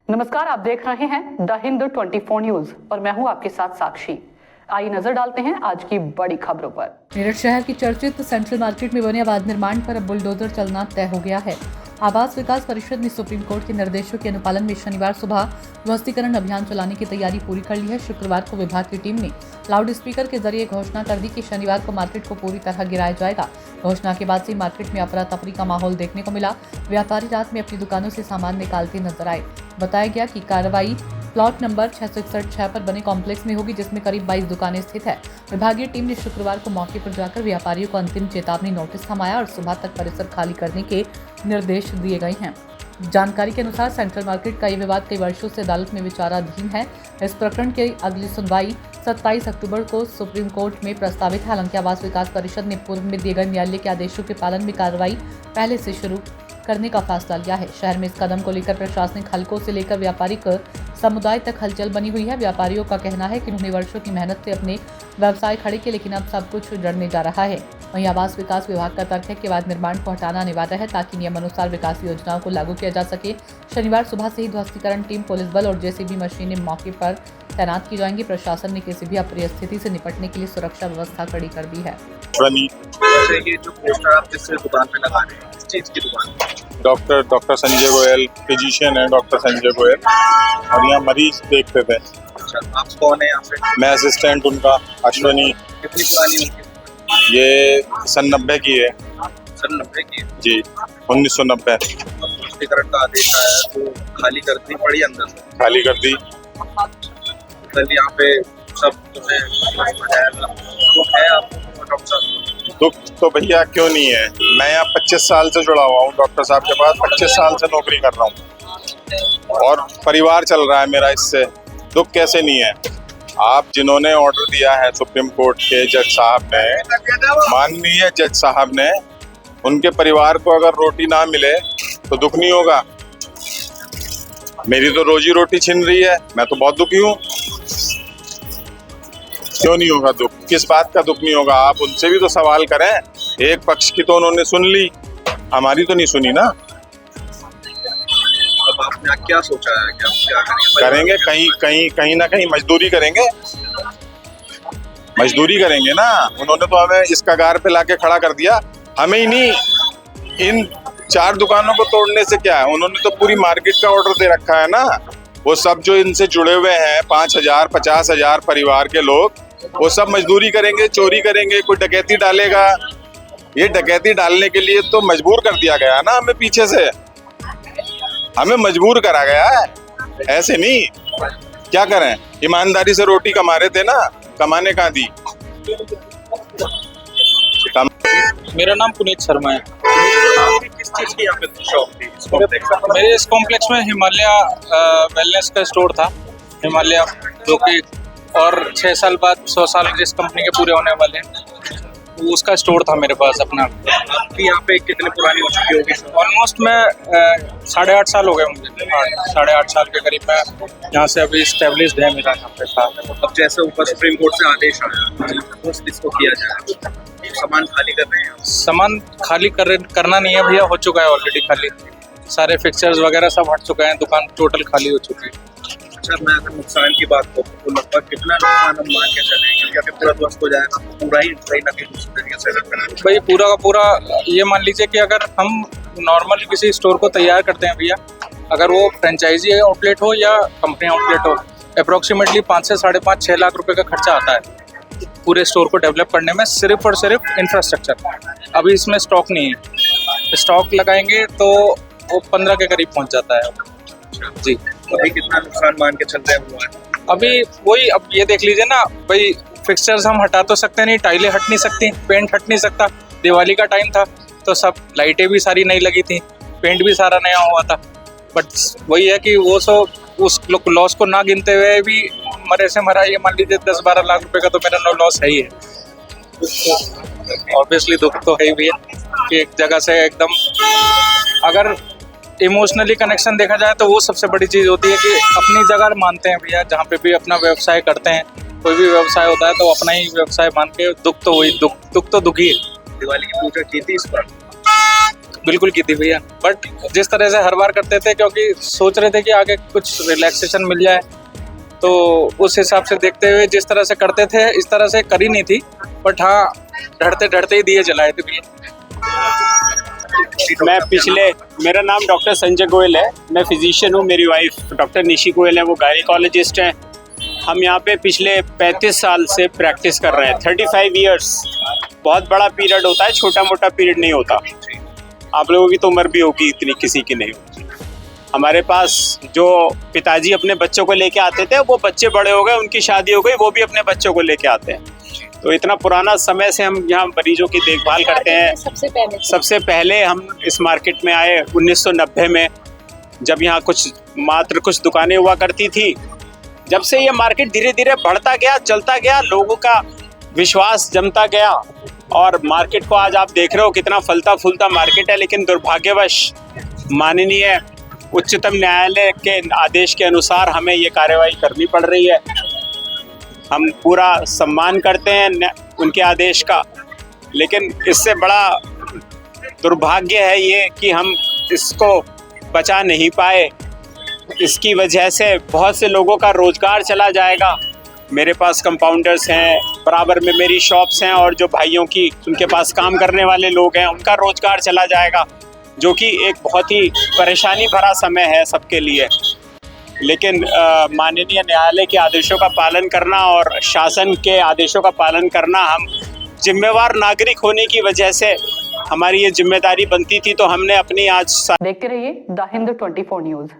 नमस्कार, आप देख रहे हैं द हिंद 24 न्यूज और मैं हूं आपके साथ साक्षी। आइए नजर डालते हैं आज की बड़ी खबरों पर। मेरठ शहर की चर्चित सेंट्रल मार्केट में बने आबाद निर्माण पर अब बुलडोजर चलना तय हो गया है। आवास विकास परिषद ने सुप्रीम कोर्ट के निर्देशों के अनुपालन में शनिवार सुबह ध्वस्तीकरण अभियान चलाने की तैयारी पूरी कर ली है। शुक्रवार को विभाग की टीम ने लाउड स्पीकर के जरिए घोषणा कर दी कि शनिवार को मार्केट को पूरी तरह गिराया जाएगा। घोषणा के बाद से मार्केट में अफरा तफरी का माहौल देखने को मिला। व्यापारी रात में अपनी दुकानों से सामान निकालते नजर आए। बताया गया कि कार्रवाई प्लॉट नंबर 661 पर बने कॉम्प्लेक्स में होगी, जिसमें करीब 22 दुकानें स्थित है। विभागीय टीम ने शुक्रवार को मौके पर जाकर व्यापारियों को अंतिम चेतावनी नोटिस थमाया और सुबह तक परिसर खाली करने के निर्देश दिए गए हैं। जानकारी के अनुसार सेंट्रल मार्केट का ये विवाद कई वर्षों से अदालत में विचाराधीन है। इस प्रकरण की अगली सुनवाई 27 अक्टूबर को सुप्रीम कोर्ट में प्रस्तावित है। हालांकि आवास विकास परिषद ने पूर्व में दिए गए न्यायालय के आदेशों के पालन में कार्रवाई पहले से शुरू करने का फैसला लिया है। शहर में इस कदम को लेकर प्रशासनिक हलकों से लेकर व्यापारिक समुदाय तक हलचल बनी हुई है। व्यापारियों का कहना है कि उन्होंने वर्षों की मेहनत से अपने व्यवसाय खड़े किए, लेकिन अब सब कुछ उजड़ने जा रहा है। वहीं आवास विकास विभाग का तर्क है कि आबाद निर्माण को हटाना अनिवार्य है ताकि नियमानुसार विकास योजनाओं को लागू किया जा सके। शनिवार सुबह से ही ध्वस्तीकरण टीम, पुलिस बल और जेसीबी मशीनें मौके पर तैनात की जाएंगी। प्रशासन ने किसी भी अप्रिय स्थिति से निपटने के लिए सुरक्षा व्यवस्था कड़ी कर दी है। ये जो पोस्टर आप जिस दुकान पे लगा रहे हैं, किस चीज की दुकान? डॉक्टर संजय गोयल फिजिशियन है, डॉक्टर संजय गोयल, और यहाँ मरीज देखते थे। अच्छा, आप कौन है यहाँ पे? मैं असिस्टेंट उनका अश्वनी। कितनी पुरानी उनकी? ये सन 90 की है सन 90 की है। जी, 1990। पुष्टिकरण का आदेश आया तो खाली करनी पड़ी, अंदर से खाली कर दी। कल यहाँ पे सब तुम्हें जाएगा तो है आपको डॉक्टर साहब? दुख तो भैया क्यों नहीं है, मैं यहाँ 25 साल से जुड़ा हुआ हूँ डॉक्टर साहब के पास, 25 साल से नौकरी कर रहा हूँ और परिवार चल रहा है मेरा, इससे दुख कैसे नहीं है। आप जिन्होंने ऑर्डर दिया है सुप्रीम कोर्ट के जज साहब ने, माननीय जज साहब ने, उनके परिवार को अगर रोटी ना मिले तो दुख नहीं होगा। मेरी तो रोजी रोटी छिन रही है, मैं तो बहुत दुखी हूँ। क्यों नहीं होगा दुख, किस बात का दुख नहीं होगा? आप उनसे भी तो सवाल करें। एक पक्ष की तो उन्होंने सुन ली, हमारी तो नहीं सुनी ना। अब आपने क्या सोचा है कि आप क्या करेंगे? कहीं ना कहीं मजदूरी करेंगे, मजदूरी करेंगे ना। उन्होंने तो हमें इस कगार पे लाके खड़ा कर दिया, हमें ही नहीं, इन 4 दुकानों को तोड़ने से क्या है, उन्होंने तो पूरी मार्केट का ऑर्डर दे रखा है ना। वो सब जो इनसे जुड़े हुए हैं 5,000 50,000 परिवार के लोग, वो सब मजदूरी करेंगे, चोरी करेंगे, कोई डकैती डालेगा। ये डकैती डालने के लिए तो मजबूर कर दिया गया ना हमें, पीछे से हमें मजबूर करा गया है, ऐसे नहीं। क्या करें, ईमानदारी से रोटी कमा रहे थे ना, कमाने कहाँ दी। मेरा नाम पुनीत शर्मा है। किस चीज की यहाँ पे शॉप थी? मेरे इस कॉम्प्लेक्स में हिमालय वेलनेस का स्टोर था, हिमालय, जो कि और 6 साल बाद 100 साल जिस कंपनी के पूरे होने वाले हैं, उसका स्टोर था मेरे पास अपना। आपकी यहाँ पे कितने पुरानी हो चुकी होगी? ऑलमोस्ट मैं 8.5 साल हो गए मुझे, 8.5 साल के करीब मैं यहाँ से अभी स्टेब्लिश्ड है मेरा यहाँ पे था। अब जैसे ऊपर सुप्रीम कोर्ट से आदेश आया तो इसको किया जाए, सामान खाली कर रहे हैं? सामान खाली करना नहीं है भैया, हो चुका है ऑलरेडी खाली। सारे फिक्सचर्स वगैरह सब हट चुके हैं, दुकान टोटल खाली हो चुकी है। अच्छा, मैं अगर नुकसान की बात करूँ तो लगभग कितना नुकसान हम मान के चले, क्योंकि अगर पूरा ध्वस्त हो जाएगा तो पूरा ही कहीं ना कहीं दूसरे तरीके से भाई पूरा का पूरा ये मान लीजिए कि अगर हम नॉर्मल किसी स्टोर को तैयार करते हैं भैया, अगर वो फ्रेंचाइजी आउटलेट हो या कंपनी आउटलेट हो, अप्रोक्सीमेटली 5 से 5.5 6 लाख रुपए का खर्चा आता है पूरे स्टोर को डेवलप करने में, सिर्फ और सिर्फ इंफ्रास्ट्रक्चर। अभी इसमें स्टॉक नहीं है, स्टॉक लगाएंगे तो वो 15 के करीब पहुंच जाता है जी। अभी कितना नुकसान मान के चल रहे हैं? अभी वही, अब ये देख लीजिए ना भाई, फिक्सचर्स हम हटा तो सकते नहीं, टाइलें हट नहीं सकती, पेंट हट नहीं सकता। दिवाली का टाइम था तो सब लाइटें भी सारी नई लगी थी, पेंट भी सारा नया हुआ था। बट वही है कि वो सब उस लॉस को ना गिनते हुए भी मरे से मरा, ये मान लीजिए 10-12 लाख रुपए का तो मेरा नो लॉस है ही है। ऑब्वियसली दुख तो है ही भी है कि एक जगह से एकदम, अगर इमोशनली कनेक्शन देखा जाए तो वो सबसे बड़ी चीज़ होती है कि अपनी जगह मानते हैं भैया, जहाँ पे भी अपना व्यवसाय करते हैं, कोई भी व्यवसाय होता है तो अपना ही व्यवसाय मान के, दुख तो वही दुख तो दुखी है। दिवाली की पूजा की थी इस बार? बिल्कुल की थी भैया, बट जिस तरह से हर बार करते थे, क्योंकि सोच रहे थे कि आगे कुछ रिलैक्सेशन मिल जाए, तो उस हिसाब से देखते हुए जिस तरह से करते थे इस तरह से करी नहीं थी, बट हाँ ढड़ते ढड़ते ही दिए जलाए थे भैया। मैं मेरा नाम डॉक्टर संजय गोयल है, मैं फिजिशियन हूँ। मेरी वाइफ डॉक्टर निशी गोयल है, वो गायनिकोलॉजिस्ट हैं। हम यहाँ पे पिछले 35 साल से प्रैक्टिस कर रहे हैं। 35 इयर्स बहुत बड़ा पीरियड होता है, छोटा मोटा पीरियड नहीं होता। आप लोगों की तो उम्र भी होगी इतनी, किसी की नहीं होगी। हमारे पास जो पिताजी अपने बच्चों को लेके आते थे, वो बच्चे बड़े हो गए, उनकी शादी हो गई, वो भी अपने बच्चों को लेके आते हैं। तो इतना पुराना समय से हम यहाँ मरीजों की देखभाल करते हैं। सबसे पहले हम इस मार्केट में आए 1990 में, जब यहाँ मात्र कुछ दुकानें हुआ करती थी। जब से ये मार्केट धीरे धीरे बढ़ता गया, चलता गया, लोगों का विश्वास जमता गया, और मार्केट को आज आप देख रहे हो कितना फलता फूलता मार्केट है। लेकिन दुर्भाग्यवश माननीय उच्चतम न्यायालय के आदेश के अनुसार हमें ये कार्रवाई करनी पड़ रही है। हम पूरा सम्मान करते हैं उनके आदेश का, लेकिन इससे बड़ा दुर्भाग्य है ये कि हम इसको बचा नहीं पाए। इसकी वजह से बहुत से लोगों का रोजगार चला जाएगा। मेरे पास कंपाउंडर्स हैं, बराबर में मेरी शॉप्स हैं, और जो भाइयों की उनके पास काम करने वाले लोग हैं, उनका रोजगार चला जाएगा, जो कि एक बहुत ही परेशानी भरा समय है सबके लिए। लेकिन माननीय न्यायालय के आदेशों का पालन करना और शासन के आदेशों का पालन करना, हम जिम्मेवार नागरिक होने की वजह से हमारी ये जिम्मेदारी बनती थी। तो हमने अपनी आज देखते रहिए द हिंद 24 न्यूज।